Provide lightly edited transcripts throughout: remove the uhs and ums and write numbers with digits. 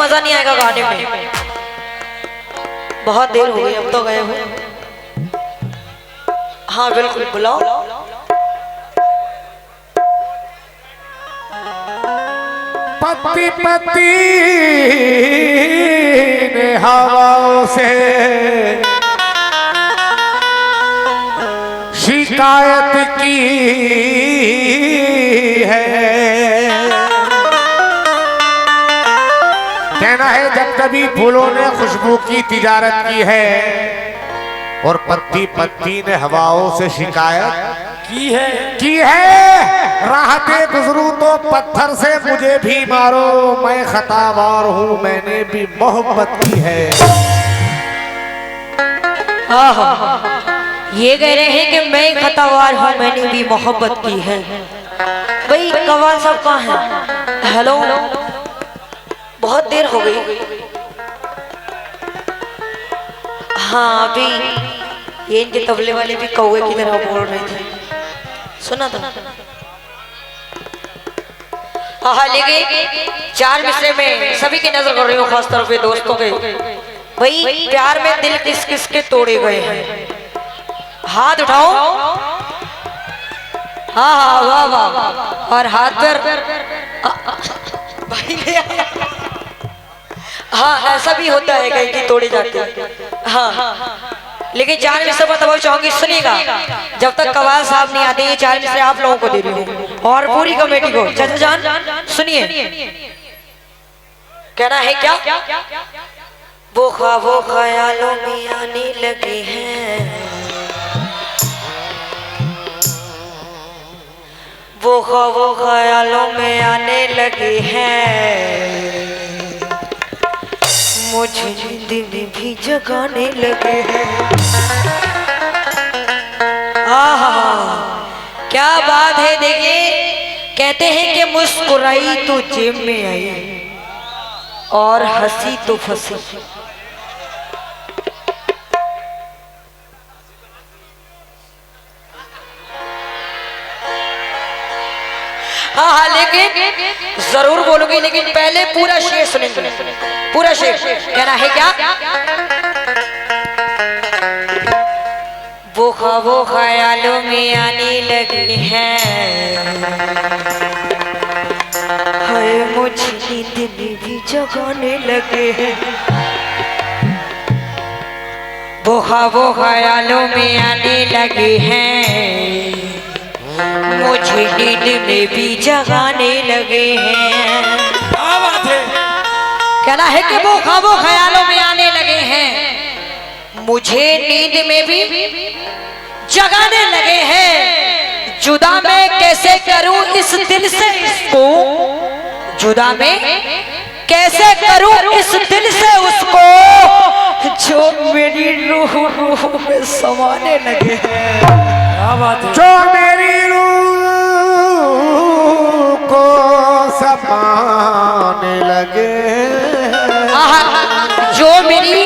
मजा नहीं आएगा गाने में। बहुत देर हो गई, अब तो गए हो। हाँ बिल्कुल बुलाओ। पति पति ने हवाओं से शिकायत की है। कहना है जब कभी फूलों ने खुशबू की तिजारत की है और पति पत्नी ने हवाओं से शिकायत की है। राहते गुजरूं तो पत्थर से मुझे भी मारो, मैं खतावार हूँ मैंने भी मोहब्बत की है। ये कह रहे हैं कि मैं खतावार हूँ मैंने भी मोहब्बत की है। भाई कव्वाल साहब कहाँ हैं? हेलो, बहुत देर हो गई। हाँ अभी ये इनके तबले वाले भी कौवे की तरह बोल रहे थे, सुना था। हाँ लेकिन चार मिसरे में सभी की नजर कर रही हूँ, खास तौर पे दोस्तों के। भाई प्यार में दिल किस किस के तोड़े गए हैं? हाथ उठाओ। हाँ हाँ वाह वाह। और हाथ पर भाई हाँ ऐसा भी होता है कहीं की तोड़े जाते हैं। हाँ लेकिन चार मिसरे पर तब चाहूंगी, सुनिएगा। जब तक कव्वाल साहब नहीं आते, ये चार मिसरे आप लोगों को दे रही हूँ और पूरी कमेटी को। चाचा जान सुनिए, कहना है क्या? वो ख्वाबों ख्यालों में आने लगे हैं, वो ख्वाबों ख्यालों में आने लगे हैं, मुझे नींद में भी जगाने लगे हैं। क्या बात है। देखिए कहते हैं कि मुस्कुराई तो जेब में आई और हंसी तो फंसी। हाँ लेकिन जरूर बोलूंगी, लेकिन पहले पूरा शेर सुनेंगे। पूरा शेर कहना है क्या? वो ख्वाबों ख्यालों में आने लगे हैं, हाय मुझे नींद में भी जगाने लगे हैं, वो ख्वाबों ख्यालों में आने लगे हैं, मुझे नींद में भी जगाने लगे हैं। क्या बात है। कहना है कि वो ख्वाबों ख्यालों में आने लगे हैं, मुझे नींद में भी जगाने लगे हैं। जुदा मैं कैसे करूं इस दिल से इसको, जुदा मैं कैसे करूं इस दिल से उसको, जो मेरी रूह में समाने लगे हैं। क्या बात है। जो मेरी रूह को समाने लगे, जो मेरी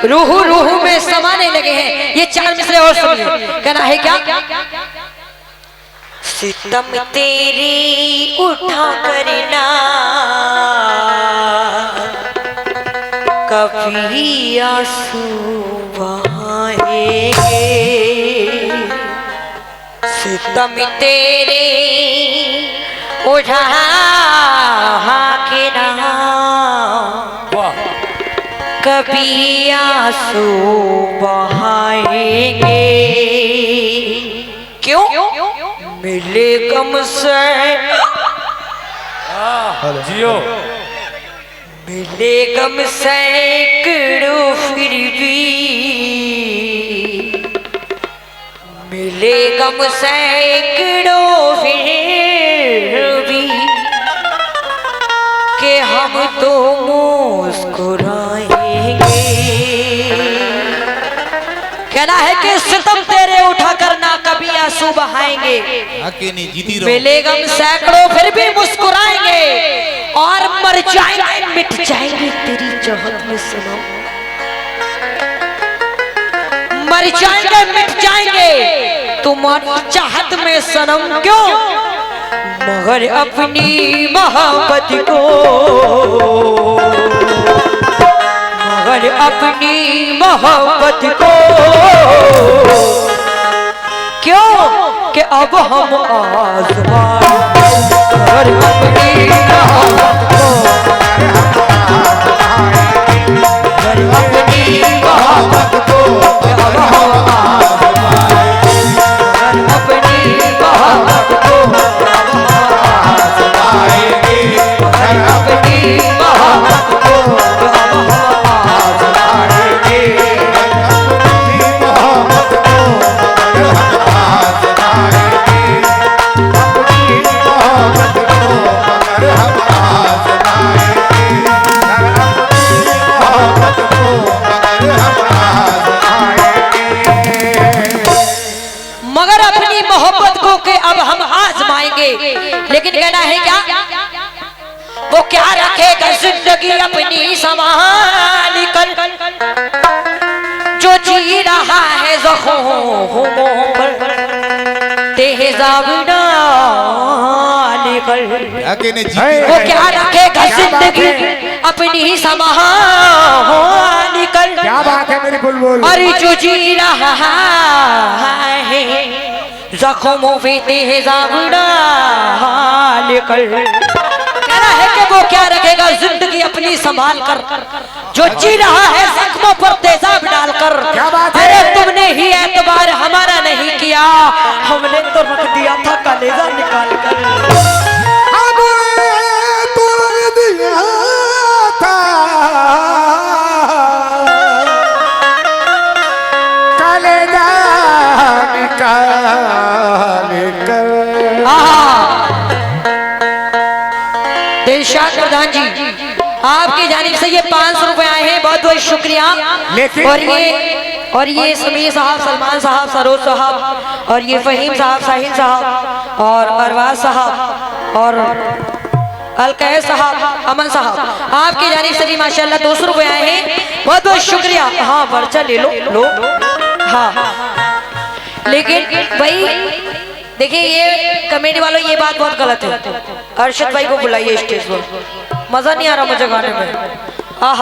रूह में समाने लगे हैं। ये चार मिसरे और सुनिए, कहना है क्या? सितम तेरी उठा करना कभी आंसू बहाएंगे, सितम तेरे उठा के ना कभी आंसू बहाएंगे। क्यों? मिले गम से जियो, मिले गम सैकड़ों फिर भी, मिले गम सैकड़ों फिर भी, कि हम तो मुस्कुराएंगे। कहना है कि सितम तेरे उठा कर ना कभी आंसू बहाएंगे, मिले गम सैकड़ों फिर भी मुस्कुराएंगे, और मर जाएंगे मिट जाएंगे तेरी चाहत में सनम, मर जाएंगे मिट जाएंगे तुम्हारी चाहत में सनम। क्यों? मगर अपनी मोहब्बत को, मगर अपनी मोहब्बत को क्यों कि अब हम आज़माए, मगर अपनी मोहब्बत को, मगर अपनी मोहब्बत को अब हम आज़माए, मगर अपनी मोहब्बत को मगर अपनी मोहब्बत को के अब हम आजमाएंगे। लेकिन कहना है क्या, वो क्या रखेगा जिंदगी अपनी संभाल कर, जो जी रहा है ज़ख्मों पर तेज़ाब डाल कर, वो क्या रखेगा जिंदगी अपनी संभाल कर। क्या बात है मेरी बुलबुल। अरे जो जी रहा है ज़ख्मों पे तेज़ाब डाल कर, कहना है कि वो क्या रखेगा जिंदगी अपनी संभाल कर, जो जी रहा है जख्मों पर तेजाब डालकर। अरे तुमने ही एतबार हमारा नहीं किया, हमने तो रख दिया था कलेजा निकाल कर। हमने तो रख दिया था कलेजा निकाल कर। दिलशाद प्रधान जी, आपकी जानिब से ये 500 रुपए आए हैं, बहुत बहुत शुक्रिया। और ये समीर साहब, सलमान साहब, सरोज साहब, और ये फहीम साहब, साहिल साहब, और अरवाज साहब, और अलकैस साहब, अमन साहब, आपकी जानिब से भी माशाल्लाह 200 रुपए आए हैं, बहुत बहुत शुक्रिया। हाँ पर्चा ले लो। हाँ लेकिन भाई देखिए, ये कमेटी वालों ये बात बहुत गलत है। अरशद भाई को बुलाइए स्टेज पर, मजा नहीं आ रहा मुझे गाने में। हाँ।